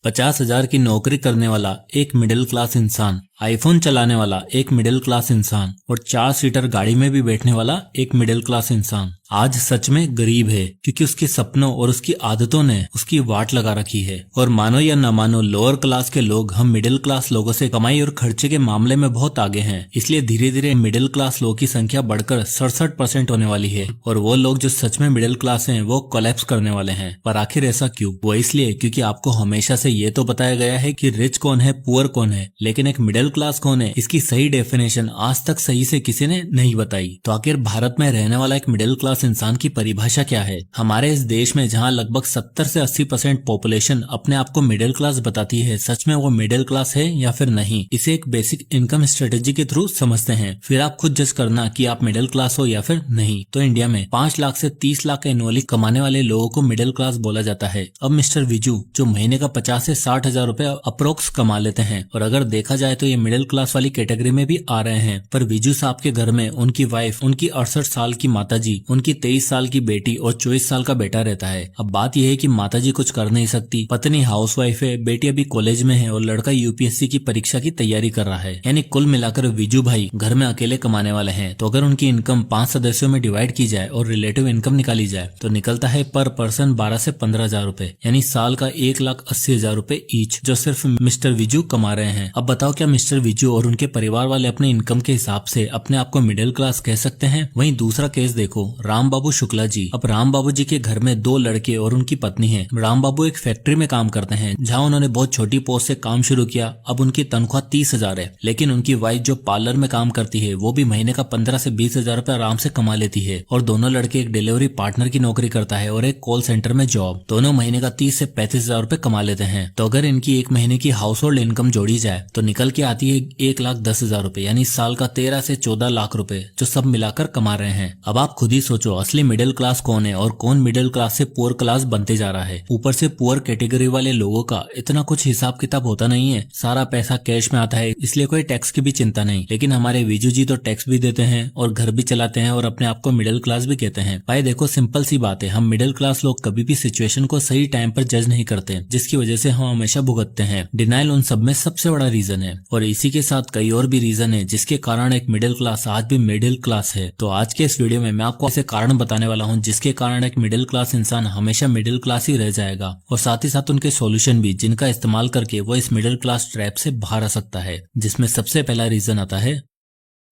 50,000 की नौकरी करने वाला एक मिडिल क्लास इंसान, आईफोन चलाने वाला एक मिडिल क्लास इंसान और 4 सीटर गाड़ी में भी बैठने वाला एक मिडिल क्लास इंसान आज सच में गरीब है, क्योंकि उसके सपनों और उसकी आदतों ने उसकी वाट लगा रखी है। और मानो या न मानो, लोअर क्लास के लोग हम मिडिल क्लास लोगों से कमाई और खर्चे के मामले में बहुत आगे हैं। इसलिए धीरे धीरे मिडिल क्लास लोगों की संख्या बढ़कर 67% होने वाली है और वो लोग जो सच में मिडिल क्लास हैं वो कोलैप्स करने वाले हैं। पर आखिर ऐसा क्यों? वो इसलिए क्योंकि आपको हमेशा से ये तो बताया गया है कि रिच कौन है, पुअर कौन है, लेकिन एक मिडिल क्लास कौन है, इसकी सही डेफिनेशन आज तक सही से किसी ने नहीं बताई। तो आखिर भारत में रहने वाला एक मिडिल क्लास इंसान की परिभाषा क्या है? हमारे इस देश में जहां लगभग 70 से 80% पॉपुलेशन अपने आप को मिडिल क्लास बताती है, सच में वो मिडिल क्लास है या फिर नहीं, इसे एक बेसिक इनकम स्ट्रेटेजी के थ्रू समझते हैं। फिर आप खुद जज करना कि आप मिडिल क्लास हो या फिर नहीं। तो इंडिया में 5 लाख से 30 लाख एनुअली कमाने वाले लोगों को मिडिल क्लास बोला जाता है। अब मिस्टर विजू जो महीने का 50 से 60 हजार रुपए अप्रोक्स कमा लेते हैं, और अगर देखा जाए तो ये मिडिल क्लास वाली कैटेगरी में भी आ रहे हैं। पर विजू साहब के घर में उनकी वाइफ, उनकी 68 साल की माताजी, उनकी 23 साल की बेटी और 24 साल का बेटा रहता है। अब बात यह है कि माताजी कुछ कर नहीं सकती, पत्नी हाउसवाइफ है, बेटी अभी कॉलेज में है और लड़का यूपीएससी की परीक्षा की तैयारी कर रहा है। यानी कुल मिलाकर विजू भाई घर में अकेले कमाने वाले हैं। तो अगर उनकी इनकम 5 सदस्यों में डिवाइड की जाए और रिलेटिव इनकम निकाली जाए तो निकलता है पर पर्सन 12 से 15 हजार रुपए, यानी साल का 1,80,000 रुपए ईच, जो सिर्फ मिस्टर विजू कमा रहे हैं। अब बताओ, क्या मिस्टर विजू और उनके परिवार वाले अपने इनकम के हिसाब से अपने आप को मिडिल क्लास कह सकते हैं? वहीं दूसरा केस देखो, राम बाबू शुक्ला जी। अब राम बाबू जी के घर में 2 लड़के और उनकी पत्नी है। राम बाबू एक फैक्ट्री में काम करते हैं, जहां उन्होंने बहुत छोटी पोस्ट से काम शुरू किया। अब उनकी तनख्वाह 30,000 है, लेकिन उनकी वाइफ जो पार्लर में काम करती है वो भी महीने का 15 से 20 हजार रुपए आराम से कमा लेती है। और दोनों लड़के, एक डिलीवरी पार्टनर की नौकरी करता है और एक कॉल सेंटर में जॉब। दोनों महीने का 30 से 35 हजार रुपए कमा लेते हैं। तो अगर इनकी एक महीने की हाउस होल्ड इनकम जोड़ी जाए तो निकल के आती है 1,10,000 रुपए, यानी साल का 13 से 14 लाख रुपए, जो सब मिलाकर कमा रहे हैं। अब आप खुद ही सोचो, असली मिडिल क्लास कौन है और कौन मिडिल क्लास से पुअर क्लास बनते जा रहा है। ऊपर से पुअर कैटेगरी वाले लोगों का इतना कुछ हिसाब किताब होता नहीं है, सारा पैसा कैश में आता है, इसलिए कोई टैक्स की भी चिंता नहीं। लेकिन हमारे विजू जी तो टैक्स भी देते हैं और घर भी चलाते हैं और अपने आप को मिडिल क्लास भी कहते हैं। भाई देखो, सिंपल सी बात है, हम मिडिल क्लास लोग कभी भी सिचुएशन को सही टाइम पर जज नहीं करते, जिसकी वजह से हम हमेशा भुगतते हैं। डिनाइल उन सब में सबसे बड़ा रीजन है, और इसी के साथ कई और भी रीजन है जिसके कारण एक मिडिल क्लास आज भी मिडिल क्लास है। तो आज के इस वीडियो में मैं आपको ऐसे कारण बताने वाला हूँ जिसके कारण एक मिडिल क्लास इंसान हमेशा मिडिल क्लास ही रह जाएगा, और साथ ही साथ उनके सॉल्यूशन भी, जिनका इस्तेमाल करके वो इस मिडिल क्लास ट्रैप से बाहर आ सकता है। जिसमें सबसे पहला रीजन आता है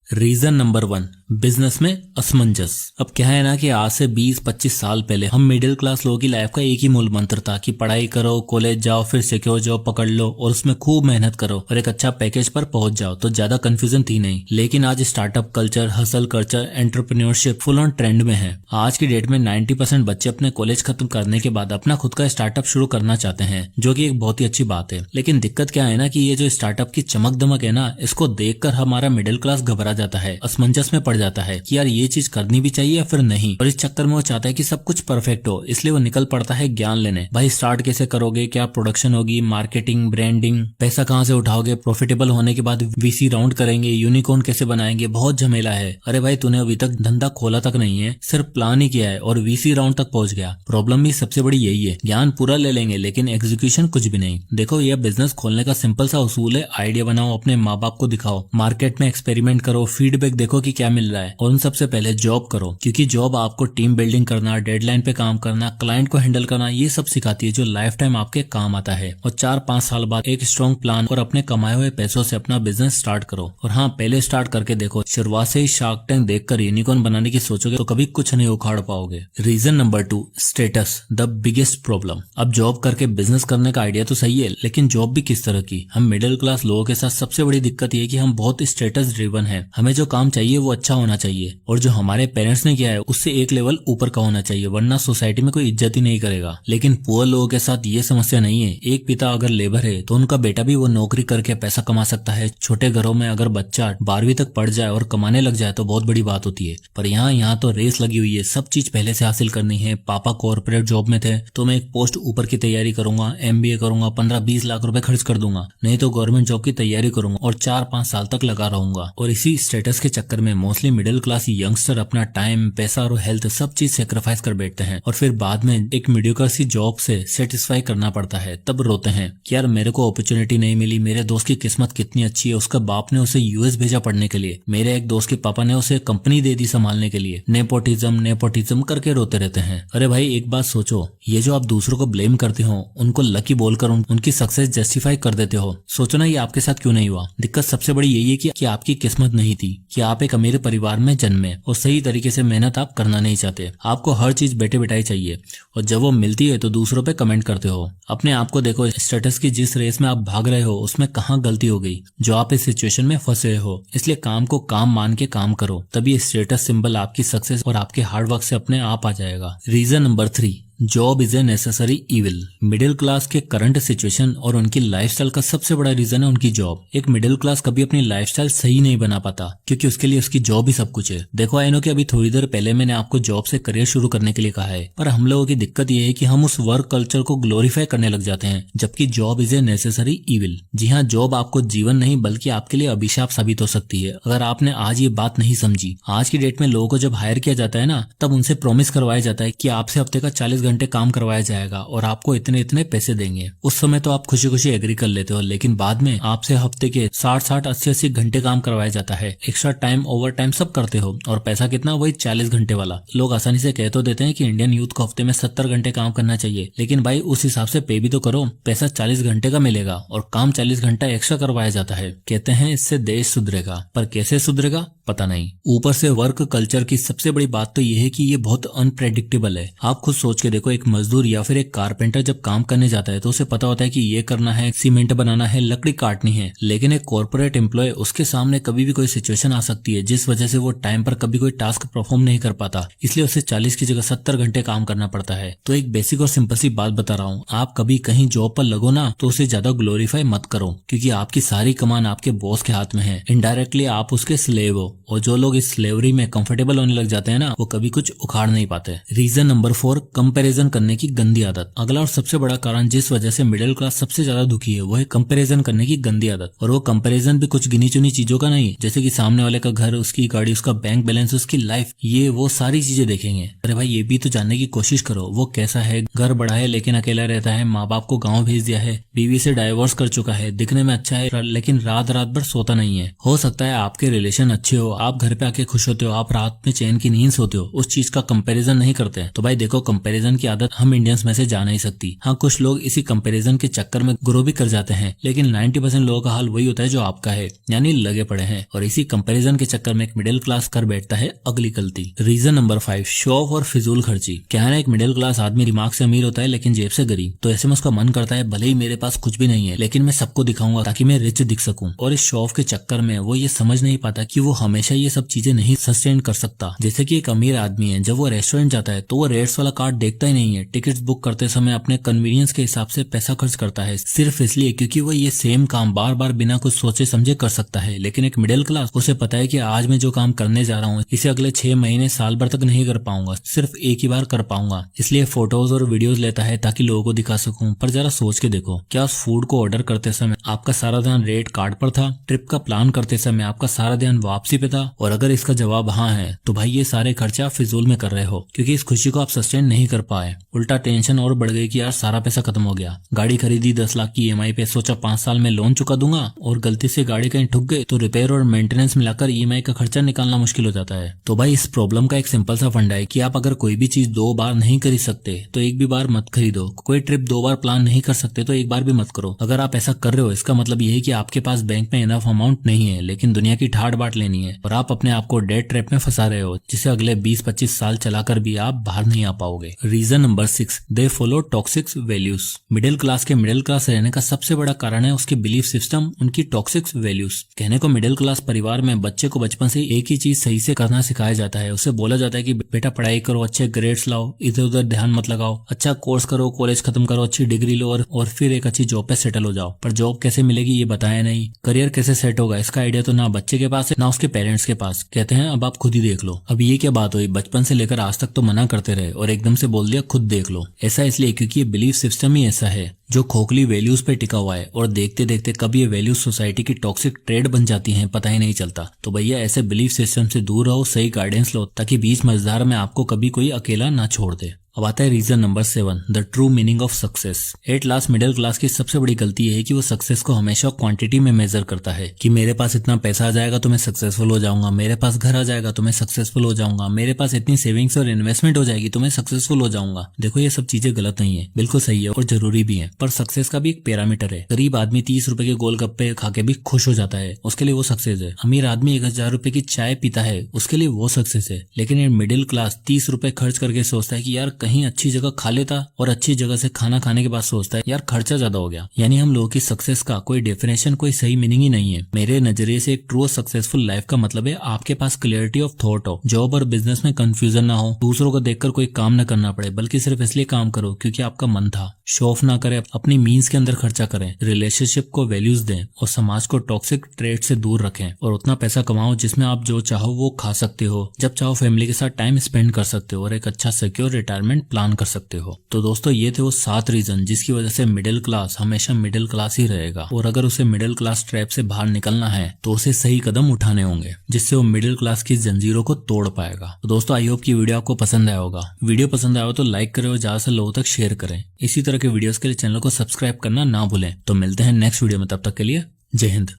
रीजन नंबर 1, बिजनेस में असमंजस। अब क्या है ना कि आज से 20-25 साल पहले हम मिडिल क्लास लोगों की लाइफ का एक ही मूल मंत्र था कि पढ़ाई करो, कॉलेज जाओ, फिर सिक्योर जॉब पकड़ लो और उसमें खूब मेहनत करो और एक अच्छा पैकेज पर पहुंच जाओ, तो ज्यादा कंफ्यूजन थी नहीं। लेकिन आज startup culture, hustle culture, entrepreneurship full on trend में है। आज की डेट में 90% बच्चे अपने कॉलेज खत्म करने के बाद अपना खुद का स्टार्टअप शुरू करना चाहते हैं, जो कि एक बहुत ही अच्छी बात है। लेकिन दिक्कत क्या है ना कि ये जो स्टार्टअप की चमक दमक है ना, इसको देखकर हमारा मिडिल क्लास घबरा जाता है, असमंजस में पड़ जाता है कि यार ये चीज करनी भी चाहिए या फिर नहीं। और इस चक्कर में वो चाहता है कि सब कुछ परफेक्ट हो, इसलिए वो निकल पड़ता है ज्ञान लेने। भाई स्टार्ट कैसे करोगे, क्या प्रोडक्शन होगी, मार्केटिंग, ब्रांडिंग, पैसा कहाँ से उठाओगे, प्रॉफिटेबल होने के बाद वीसी राउंड करेंगे, यूनिकॉर्न कैसे बनाएंगे, बहुत झमेला है। अरे भाई तूने अभी तक धंधा खोला तक नहीं है, सिर्फ प्लान ही किया है और वीसी राउंड तक पहुंच गया। प्रॉब्लम भी सबसे बड़ी यही है, ज्ञान पूरा ले लेंगे लेकिन एग्जीक्यूशन कुछ भी नहीं। देखो, यह बिजनेस खोलने का सिंपल सा उसूल है, आइडिया बनाओ, अपने माँ बाप को दिखाओ, मार्केट में एक्सपेरिमेंट करो, फीडबैक देखो कि क्या मिल रहा है, और उन सबसे पहले जॉब करो, क्योंकि जॉब आपको टीम बिल्डिंग करना, डेडलाइन पे काम करना, क्लाइंट को हैंडल करना, ये सब सिखाती है जो लाइफ टाइम आपके काम आता है। और 4-5 साल बाद एक स्ट्रॉन्ग प्लान और अपने कमाए हुए पैसों से अपना बिजनेस स्टार्ट करो। और हाँ, पहले स्टार्ट करके देखो, शुरुआत से ही शार्क टैंक देखकर यूनिकॉर्न बनाने की सोचोगे तो कभी कुछ नहीं उखाड़ पाओगे। Reason number 2, status, the biggest problem. अब जॉब करके बिजनेस करने का आइडिया तो सही है, लेकिन जॉब भी किस तरह की? हम मिडिल क्लास लोगों के साथ सबसे बड़ी दिक्कत ये कि हम बहुत स्टेटस ड्रिवन है। हमें जो काम चाहिए वो अच्छा होना चाहिए, और जो हमारे पेरेंट्स ने किया है उससे एक लेवल ऊपर का होना चाहिए, वरना सोसाइटी में कोई इज्जत ही नहीं करेगा। लेकिन पुअर लोगों के साथ ये समस्या नहीं है। एक पिता अगर लेबर है तो उनका बेटा भी वो नौकरी करके पैसा कमा सकता है। छोटे घरों में अगर बच्चा 12वीं तक पढ़ जाए और कमाने लग जाए तो बहुत बड़ी बात होती है। पर यहाँ तो रेस लगी हुई है, सब चीज पहले से हासिल करनी है। पापा कॉर्पोरेट जॉब में थे तो मैं एक पोस्ट ऊपर की तैयारी करूंगा, MBA करूंगा, 15-20 लाख रुपए खर्च कर दूंगा, नहीं तो गवर्नमेंट जॉब की तैयारी करूंगा और 4-5 साल तक लगा रहूंगा। और इसी स्टेटस के चक्कर में mostly mostly middle class youngster अपना टाइम, पैसा और हेल्थ सब चीज सेक्रीफाइस कर बैठते हैं और फिर बाद में एक मीडियोकर सी जॉब से सेटिस्फाई करना पड़ता है, तब रोते हैं कि यार मेरे को अपॉर्चुनिटी नहीं मिली, मेरे दोस्त की किस्मत कितनी अच्छी है, उसका बाप ने उसे यूएस भेजा पढ़ने के लिए, मेरे एक दोस्त के पापा ने उसे कंपनी दे दी संभालने के लिए। नेपोटिज्म करके रोते रहते हैं। अरे भाई एक बात सोचो, ये जो आप दूसरों को ब्लेम करते हो, उनको लकी बोलकर उनकी सक्सेस जस्टिफाई कर देते हो, सोचो ना ये आपके साथ क्यों नहीं हुआ। दिक्कत सबसे बड़ी यही है कि आपकी किस्मत नहीं थी कि आप एक अमीर परिवार में जन्मे और सही तरीके से मेहनत आप करना नहीं चाहते। आपको हर चीज बैठे बिठाई चाहिए और जब वो मिलती है तो दूसरों पे कमेंट करते हो। अपने आप को देखो, स्टेटस की जिस रेस में आप भाग रहे हो उसमें कहाँ गलती हो गई जो आप इस सिचुएशन में फंसे हो। इसलिए काम को काम मान के काम करो, तभी स्टेटस सिंबल आपकी सक्सेस और आपके हार्डवर्क से अपने आप आ जाएगा। Reason number 3, job is a necessary evil. Middle class के करंट सिचुएशन और उनकी लाइफस्टाइल का सबसे बड़ा रीजन है उनकी जॉब। एक मिडिल क्लास कभी अपनी लाइफस्टाइल सही नहीं बना पाता क्योंकि उसके लिए उसकी जॉब ही सब कुछ है। देखो आई नो कि अभी थोड़ी देर पहले मैंने आपको जॉब से करियर शुरू करने के लिए कहा है, पर हम लोगों की दिक्कत ये है कि हम उस वर्क कल्चर को ग्लोरीफाई करने लग जाते हैं, जबकि job is a necessary evil. जी हाँ, जॉब आपको जीवन नहीं बल्कि आपके लिए अभिशाप साबित हो सकती है अगर आपने आज ये बात नहीं समझी। आज की डेट में लोगों को जब हायर किया जाता है ना, तब उनसे प्रॉमिस करवाया जाता है कि आपसे हफ्ते का 40 घंटे काम करवाया जाएगा और आपको इतने इतने पैसे देंगे। उस समय तो आप खुशी खुशी एग्री कर लेते हो, लेकिन बाद में आपसे हफ्ते के 60-60, 80-80 घंटे काम करवाया जाता है। एक्स्ट्रा टाइम, ओवर टाइम सब करते हो और पैसा कितना, वही 40 घंटे वाला। लोग आसानी से कह तो देते हैं कि इंडियन यूथ को हफ्ते में 70 घंटे काम करना चाहिए, लेकिन भाई उस हिसाब से पे भी तो करो। पैसा 40 घंटे का मिलेगा और काम 40 घंटा एक्स्ट्रा करवाया जाता है। कहते हैं इससे देश सुधरेगा, पर कैसे सुधरेगा पता नहीं। ऊपर से वर्क कल्चर की सबसे बड़ी बात तो यह है कि ये बहुत अनप्रेडिक्टेबल है। आप खुद सोच के देखो, एक मजदूर या फिर एक कारपेंटर जब काम करने जाता है तो उसे पता होता है कि ये करना है, सीमेंट बनाना है, लकड़ी काटनी है, लेकिन एक कॉर्पोरेट एम्प्लॉय, उसके सामने कभी भी कोई सिचुएशन आ सकती है जिस वजह से वो टाइम पर कभी कोई टास्क परफॉर्म नहीं कर पाता, इसलिए उसे 40 की जगह 70 घंटे काम करना पड़ता है। तो एक बेसिक और सिंपल सी बात बता रहा हूँ, आप कभी कहीं जॉब पर लगो ना तो उसे ज्यादा ग्लोरीफाई मत करो, क्योंकि आपकी सारी कमान आपके बॉस के हाथ में है। इनडायरेक्टली आप उसके स्लेव हो और जो लोग इस स्लेवरी में कंफर्टेबल होने लग जाते हैं ना, वो कभी कुछ उखाड़ नहीं पाते। रीजन नंबर 4, कंपैरिजन करने की गंदी आदत। अगला और सबसे बड़ा कारण जिस वजह से मिडिल क्लास सबसे ज्यादा दुखी है वो है कंपैरिजन करने की गंदी आदत। और वो कंपैरिजन भी कुछ गिनी चुनी चीजों का नहीं, जैसे कि सामने वाले का घर, उसकी गाड़ी, उसका बैंक बैलेंस, उसकी लाइफ, ये वो सारी चीजें देखेंगे। अरे भाई ये भी तो जानने की कोशिश करो वो कैसा है, घर बड़ा है लेकिन अकेला रहता है, माँ बाप को गाँव भेज दिया है, बीवी से डाइवोर्स कर चुका है, दिखने में अच्छा है लेकिन रात रात भर सोता नहीं है। हो सकता है आपके रिलेशन अच्छे हो, आप घर पे आके खुश होते हो, आप रात में चैन की नींद सोते हो, उस चीज का कंपैरिजन नहीं करते। तो भाई देखो, कंपैरिजन की आदत हम इंडियंस में से जा नहीं सकती। हाँ, कुछ लोग इसी कंपैरिजन के चक्कर में ग्रो भी कर जाते हैं, लेकिन 90% लोगों का हाल वही होता है जो आपका है, यानी लगे पड़े हैं। और इसी कंपैरिजन के चक्कर में एक मिडिल क्लास कर बैठता है अगली गलती। रीजन नंबर 5, शो ऑफ और फिजूल खर्ची। क्या है ना, एक मिडिल क्लास आदमी दिमाग से अमीर होता है लेकिन जेब से गरीब, तो ऐसे में उसका मन करता है भले ही मेरे पास कुछ भी नहीं है लेकिन मैं सबको दिखाऊंगा ताकि मैं रिच दिख सकूं। और इस शो ऑफ के चक्कर में वो ये समझ नहीं पाता कि वो हमेशा ये सब चीजें नहीं सस्टेन कर सकता। जैसे कि एक अमीर आदमी है, जब वो रेस्टोरेंट जाता है तो वो रेट्स वाला कार्ड देखता ही नहीं है, टिकट्स बुक करते समय अपने कन्वीनियंस के हिसाब से पैसा खर्च करता है, सिर्फ इसलिए क्योंकि वो ये सेम काम बार बार बिना कुछ सोचे समझे कर सकता है। लेकिन एक मिडिल क्लास, उसे पता है कि आज मैं जो काम करने जा रहा हूँ इसे अगले 6 महीने साल भर तक नहीं कर पाऊंगा, सिर्फ एक ही बार कर पाऊंगा, इसलिए फोटोज और वीडियोज लेता है ताकि लोगों को दिखा सकूं। पर जरा सोच के देखो, क्या उस फूड को ऑर्डर करते समय आपका सारा ध्यान रेट कार्ड पर था? ट्रिप का प्लान करते समय आपका सारा ध्यान वापसी पे था? और अगर इसका जवाब हाँ है तो भाई ये सारे खर्चे आप फिजूल में कर रहे हो, क्योंकि इस खुशी को आप सस्टेन नहीं कर पाए। उल्टा टेंशन और बढ़ गई कि यार सारा पैसा खत्म हो गया, गाड़ी खरीदी 10 लाख की EMI पे, सोचा 5 साल में लोन चुका दूंगा, और गलती से गाड़ी कहीं ठुक गई तो रिपेयर और मेंटेनेंस मिलाकर EMI का खर्चा निकालना मुश्किल हो जाता है। तो भाई इस प्रॉब्लम का एक सिंपल सा फंडा है कि आप अगर कोई भी चीज 2 बार नहीं खरीद सकते तो एक भी बार मत खरीदो। कोई ट्रिप 2 बार प्लान नहीं कर सकते तो एक बार भी मत करो। अगर आप ऐसा कर रहे हो इसका मतलब ये है कि आपके पास बैंक में इनफ अमाउंट नहीं है, लेकिन दुनिया की ठाट बाट लेनी है, और आप अपने आप को डेट ट्रैप में फंसा रहे हो जिसे अगले 20-25 साल चलाकर भी आप बाहर नहीं आ पाओगे। Reason number 6, they follow toxic values. Middle class के मिडिल क्लास रहने का सबसे बड़ा कारण है उसकी बिलीफ सिस्टम, उनकी टॉक्सिक वैल्यूज। कहने को मिडिल क्लास परिवार में बच्चे को बचपन से एक ही चीज सही से करना सिखाया जाता है। उसे बोला जाता है कि बेटा पढ़ाई करो, अच्छे ग्रेड्स लाओ, इधर उधर ध्यान मत लगाओ, अच्छा कोर्स करो, कॉलेज खत्म करो, अच्छी डिग्री लो और फिर एक अच्छी जॉब पे सेटल हो जाओ। पर जॉब कैसे मिलेगी ये बताया नहीं, करियर कैसे सेट होगा इसका आइडिया तो ना बच्चे के पास है ना उसके पेरेंट्स के पास, कहते हैं अब आप खुद ही देख लो। अब ये क्या बात हुई, बचपन से लेकर आज तक तो मना करते रहे और एकदम से बोल दिया खुद देख लो। ऐसा इसलिए क्योंकि ये बिलीफ सिस्टम ही ऐसा है जो खोखली वैल्यूज पे टिका हुआ है और देखते देखते कब ये वैल्यूज सोसाइटी की टॉक्सिक ट्रेड बन जाती हैं पता ही नहीं चलता। तो भैया ऐसे बिलीफ सिस्टम से दूर रहो, सही गाइडेंस लो ताकि बीच मझधार में आपको कभी कोई अकेला ना छोड़ दे। अब आता है reason number 7, the true meaning of success. At last middle class की सबसे बड़ी गलती है कि वो सक्सेस को हमेशा क्वांटिटी में मेजर करता है कि मेरे पास इतना पैसा आ जाएगा तो मैं सक्सेसफुल हो जाऊंगा, मेरे पास घर आ जाएगा तो मैं सक्सेसफुल हो जाऊंगा, मेरे पास इतनी सेविंग्स और इन्वेस्टमेंट हो जाएगी तो मैं सक्सेसफुल हो जाऊंगा। देखो ये सब चीजें गलत नहीं है, बिल्कुल सही है और जरूरी भी है, पर सक्सेस का भी एक पैरामीटर है। गरीब आदमी 30 रुपए के गोलगप्पे खा के भी खुश हो जाता है, उसके लिए वो सक्सेस है। अमीर आदमी 1000 रुपए की चाय पीता है, उसके लिए वो सक्सेस है। लेकिन ये मिडिल क्लास 30 रुपए खर्च करके सोचता है कि यार कहीं अच्छी जगह खा लेता और अच्छी जगह से खाना खाने के बाद सोचता है यार खर्चा ज्यादा हो गया। यानी हम लोगों की सक्सेस का कोई डेफिनेशन, कोई सही मीनिंग ही नहीं है। मेरे नजरिए से एक ट्रू सक्सेसफुल लाइफ का मतलब है आपके पास क्लियरिटी ऑफ थॉट हो, जॉब और बिजनेस में कंफ्यूजन ना हो, दूसरों को देखकर कोई काम न करना पड़े बल्कि सिर्फ इसलिए काम करो क्योंकि आपका मन था, शो ऑफ ना करें, अपनी मीन्स के अंदर खर्चा करें, रिलेशनशिप को वैल्यूज दें और समाज को टॉक्सिक ट्रेड से दूर रखें और उतना पैसा कमाओ जिसमें आप जो चाहो वो खा सकते हो, जब चाहो फैमिली के साथ टाइम स्पेंड कर सकते हो और एक अच्छा सिक्योर रिटायरमेंट प्लान कर सकते हो। तो दोस्तों ये थे वो 7 रीजन जिसकी वजह से मिडिल क्लास हमेशा मिडिल क्लास ही रहेगा और अगर उसे मिडिल क्लास ट्रैप से बाहर निकलना है तो उसे सही कदम उठाने होंगे जिससे वो मिडिल क्लास की जंजीरों को तोड़ पाएगा। तो दोस्तों आई होप की वीडियो आपको पसंद आया होगा। वीडियो पसंद आया हो तो लाइक करें और ज्यादा से लोगों तक शेयर करें। इसी तरह के वीडियोस के लिए चैनल को सब्सक्राइब करना ना भूलें। तो मिलते हैं नेक्स्ट वीडियो में, तब तक के लिए जय हिंद।